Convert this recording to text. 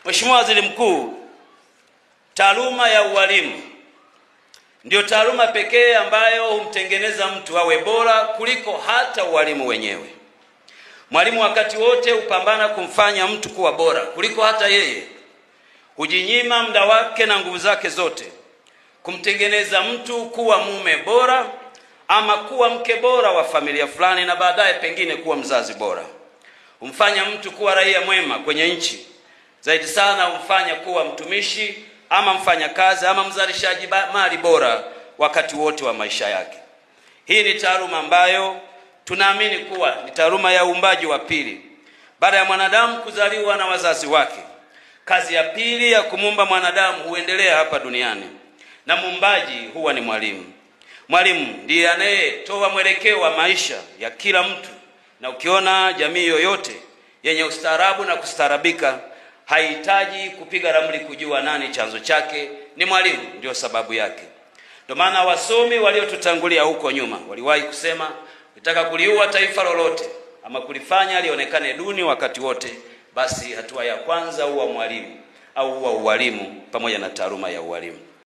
Mheshimiwa Waziri Mkuu, taaluma ya ualimu ndio taaluma pekee ambayo humtengeneza mtu awe bora kuliko hata ualimu wenyewe. Mwalimu wakati wote hupambana kumfanya mtu kuwa bora kuliko hata yeye. Hujinyima muda wake na nguvu zake zote kumtengeneza mtu kuwa mume bora ama kuwa mke bora wa familia fulani, na baadaye pengine kuwa mzazi bora. Humfanya mtu kuwa raia mwema kwenye nchi. Zaidi sana humfanya kuwa mtumishi ama mfanyakazi ama mzalishaji mali bora wakati wote wa maisha yake. Hii ni taaluma ambayo tunaamini kuwa ni taaluma ya uumbaji wa pili. Baada ya mwanadamu kuzaliwa na wazazi wake, kazi ya pili ya kumuumba mwanadamu huendelea hapa duniani, na muumbaji huwa ni mwalimu. Mwalimu ndiye anayetoa mwelekeo wa maisha ya kila mtu, na ukiona jamii yoyote yenye ustaarabu na kustaarabika haihitaji kupiga ramli kujua nani chanzo chake, ni mwalimu ndio sababu yake. Ndio maana wasomi waliotutangulia huko nyuma waliwahi kusema, ukitaka kuliua taifa lolote ama kulifanya lionekane duni wakati wote, basi hatua ya kwanza huwa mwalimu au huwa ualimu pamoja na taaluma ya ualimu.